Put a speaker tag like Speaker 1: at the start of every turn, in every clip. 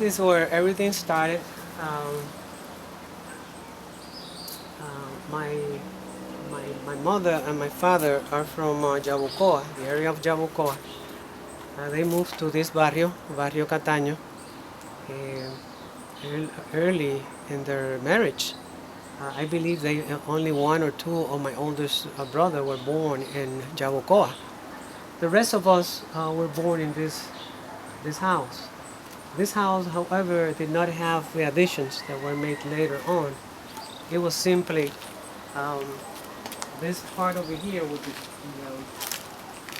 Speaker 1: This is where everything started. Um, my, my mother and my father are from Yabucoa, the area of Yabucoa. They moved to this Barrio Cataño, early in their marriage. I believe they only one or two of my oldest brother were born in Yabucoa. The rest of us were born in this house. This house, however, did not have the additions that were made later on. It was simply um, this part over here with the,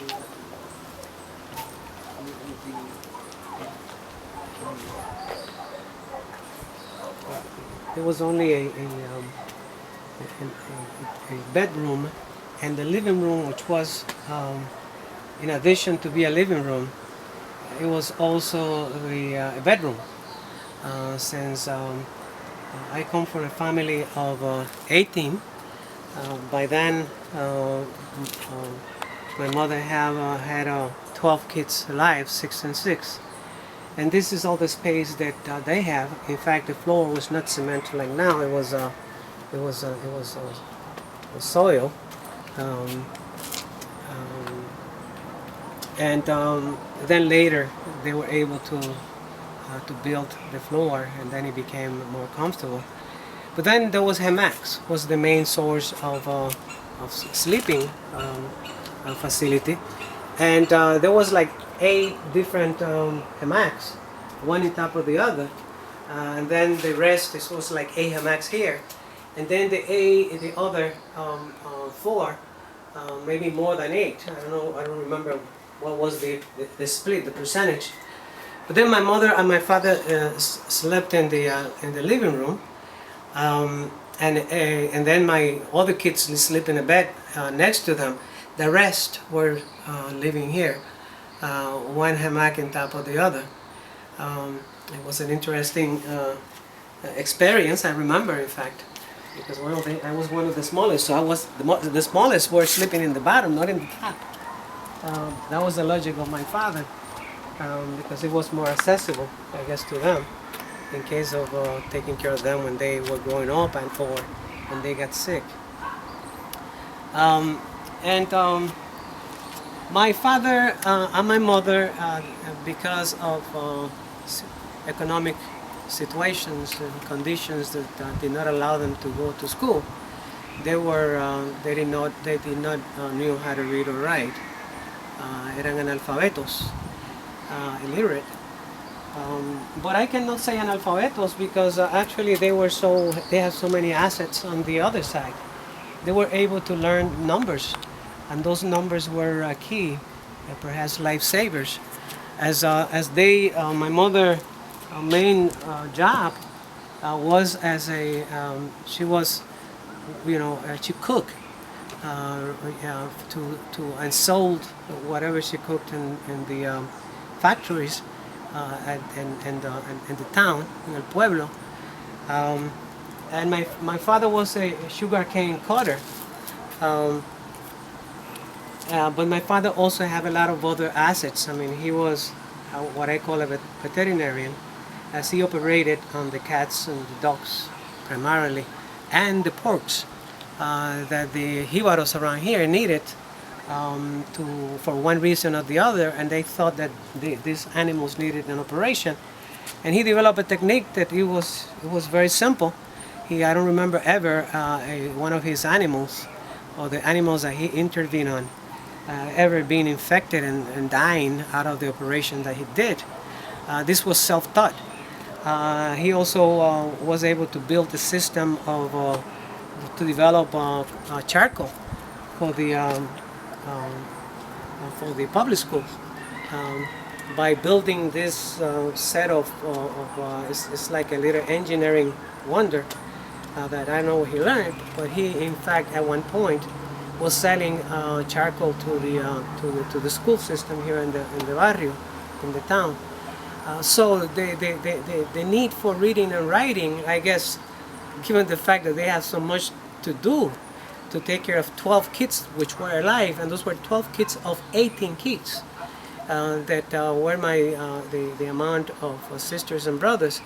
Speaker 1: with it was only a bedroom and the living room, which was in addition to be a living room, it was also a bedroom. Since I come from a family of 18, by then my mother had 12 kids alive, 6 and 6. And this is all the space that they have. In fact, the floor was not cement like now. It was soil. Um, um, and then later they were able to build the floor, and then it became more comfortable. But then there was hammocks, was the main source of sleeping facility, and there was like 8 different hammocks, one on top of the other, and then the rest this was like 8 hammocks here, and then the other 4, maybe more than 8. I don't know. I don't remember what was the split, the percentage. But then my mother and my father slept in the living room, and then my other kids sleep in a bed next to them. The rest were living here, one hammock on top of the other. It was an interesting experience. I remember, in fact, because I was one of the smallest, so I was the smallest were sleeping in the bottom, not in the top. That was the logic of my father, because it was more accessible, I guess, to them, in case of taking care of them when they were growing up and or when they got sick. And my father and my mother, because of economic situations and conditions that did not allow them to go to school, they did not knew how to read or write. Eran analfabetos, illiterate. But I cannot say analfabetos because actually they have so many assets on the other side. They were able to learn numbers, and those numbers were key, perhaps lifesavers. My mother main job was as she was, she cooked and sold whatever she cooked in the factories in the town, in el pueblo. And my father was a sugarcane cutter. But my father also had a lot of other assets. I mean, he was what I call a veterinarian, as he operated on the cats and the dogs primarily, and the porks that the jibaros around here needed for one reason or the other, and they thought that these animals needed an operation. And he developed a technique that it was very simple. I don't remember ever one of his animals, or the animals that he intervened on, ever being infected and dying out of the operation that he did. This was self-taught. He also was able to build a system to develop charcoal for the public schools, by building this set of it's like a little engineering wonder that I don't know what he learned, but he in fact at one point was selling charcoal to the school system here in the barrio, in the town. So the need for reading and writing, I guess, given the fact that they have so much to do to take care of 12 kids which were alive, and those were 12 kids of 18 kids. that were the amount of sisters and brothers.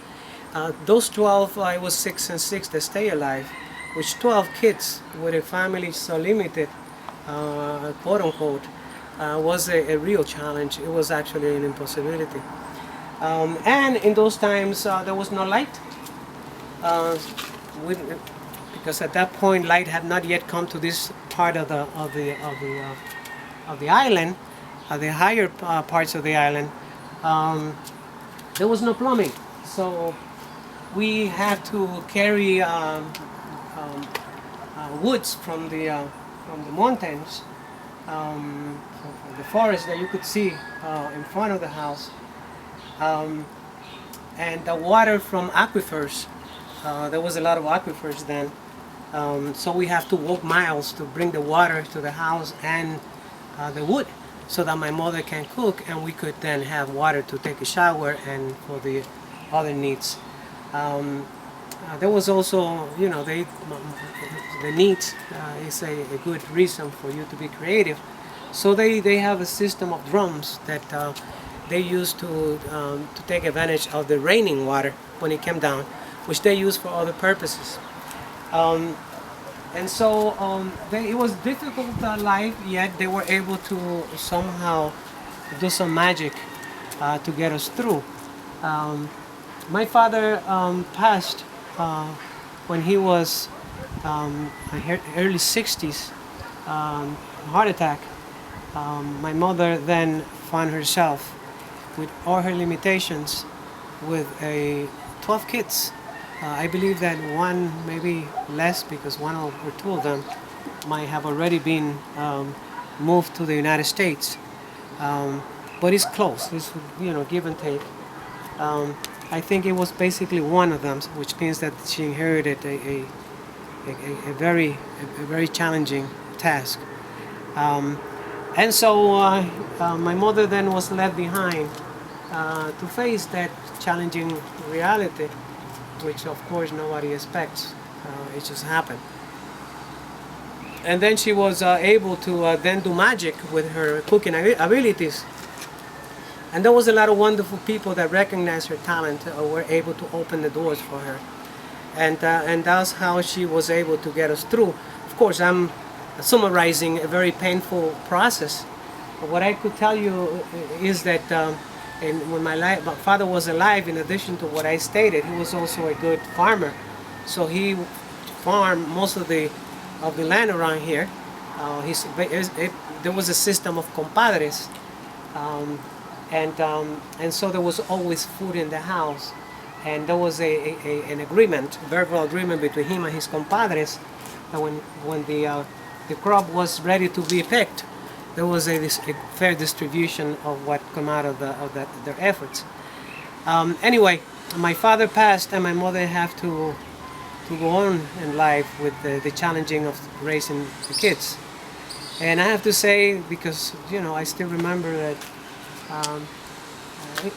Speaker 1: Those 12, I was 6 and 6 that stay alive, which 12 kids with a family so limited, quote unquote, was a real challenge. It was actually an impossibility. And in those times, there was no light. Uh, we, because at that point, light had not yet come to this part of the island, the higher parts of the island. There was no plumbing, so we had to carry woods from the mountains, from the forest that you could see in front of the house, and the water from aquifers. There was a lot of aquifers then, so we have to walk miles to bring the water to the house and the wood, so that my mother can cook and we could then have water to take a shower and for the other needs. There was also, the needs is a good reason for you to be creative. So they have a system of drums that they use to take advantage of the raining water when it came down, which they use for other purposes. And so it was difficult life, yet they were able to somehow do some magic to get us through. My father passed when he was early 60s, heart attack. My mother then found herself with all her limitations with 12 kids. I believe that one, maybe less, because one or two of them might have already been moved to the United States. But it's close, it's, give and take. I think it was basically one of them, which means that she inherited a very challenging task. And so my mother then was left behind to face that challenging reality, which of course nobody expects. It just happened. And then she was able to then do magic with her cooking abilities. And there was a lot of wonderful people that recognized her talent or were able to open the doors for her. And that's how she was able to get us through. Of course, I'm summarizing a very painful process. But what I could tell you is that when my father was alive, in addition to what I stated, he was also a good farmer. So he farmed most of the land around here. There was a system of compadres. And so there was always food in the house, and there was an agreement, verbal agreement between him and his compadres that when the crop was ready to be picked, there was a fair distribution of what came out of their efforts. Anyway, my father passed, and my mother had to go on in life with the challenging of raising the kids. And I have to say, because I still remember that.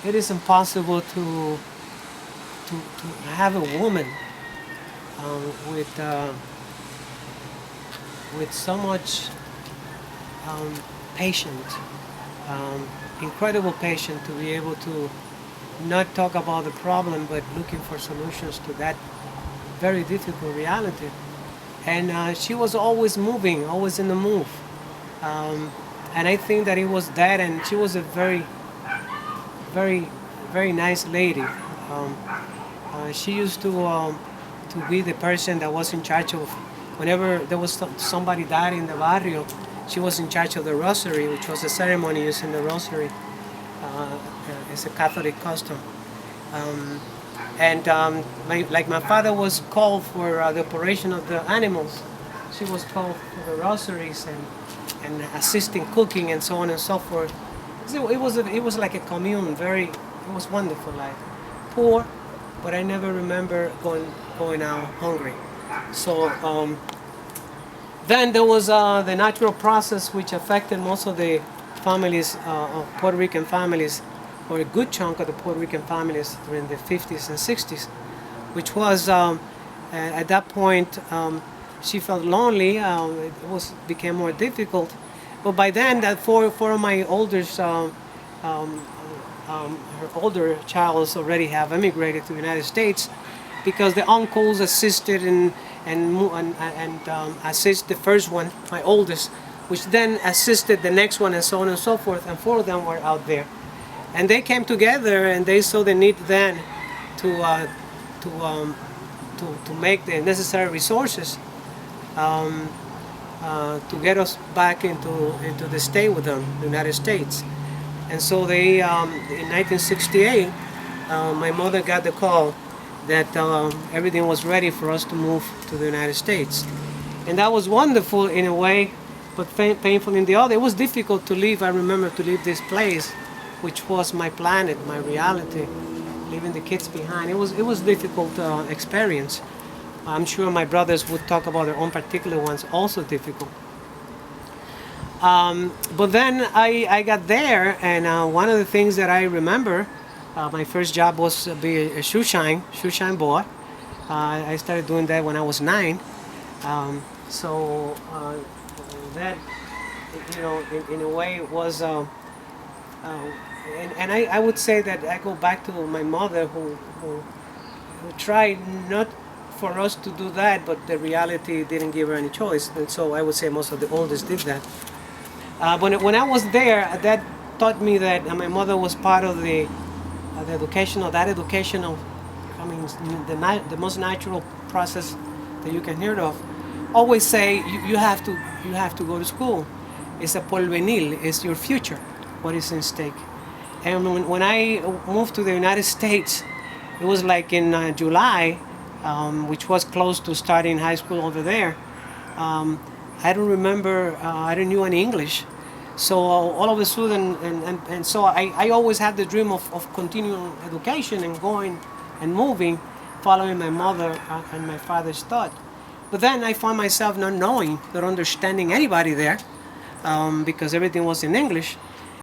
Speaker 1: It is impossible to have a woman with so much patience, incredible patience, to be able to not talk about the problem but looking for solutions to that very difficult reality. And she was always moving, always in the move. And I think that it was that, and she was a very, very nice lady. She used to be the person that was in charge of, whenever there was somebody died in the barrio, she was in charge of the rosary, which was a ceremony using the rosary. It's a Catholic custom. My father was called for the operation of the animals. She was called for the rosaries and assisting cooking and so on and so forth. So it was like a commune. It was wonderful. Like poor, but I never remember going out hungry. So then there was the natural process which affected most of the families of Puerto Rican families, or a good chunk of the Puerto Rican families during the 50s and 60s, which was at that point. She felt lonely. It became more difficult, but by then, that four of my older um, her older child already have immigrated to the United States, because the uncles assisted and assist the first one, my oldest, which then assisted the next one, and so on and so forth. And four of them were out there, and they came together and they saw the need then to to um, to make the necessary resources to get us back into the state with them, the United States. And so they, in 1968, my mother got the call that everything was ready for us to move to the United States. And that was wonderful in a way, but painful in the other. It was difficult to leave, I remember, to leave this place, which was my planet, my reality, leaving the kids behind. It was difficult experience. I'm sure my brothers would talk about their own particular ones, also difficult. But then I got there, and one of the things that I remember, my first job was to be a shoe shine boy. I started doing that when I was 9. So that, in a way, was, and I would say that I go back to my mother, who tried not for us to do that, but the reality didn't give her any choice. And so I would say most of the oldest did that. When I was there, that taught me that my mother was part of the educational, I mean, the most natural process that you can hear of. Always say you have to go to school. It's a porvenir, it's your future, what is in stake. And when I moved to the United States, it was like in July, which was close to starting high school over there. I don't remember, I didn't know any English. So all of a sudden, and so I always had the dream of continuing education and going and moving, following my mother and my father's thought. But then I found myself not knowing, not understanding anybody there, because everything was in English.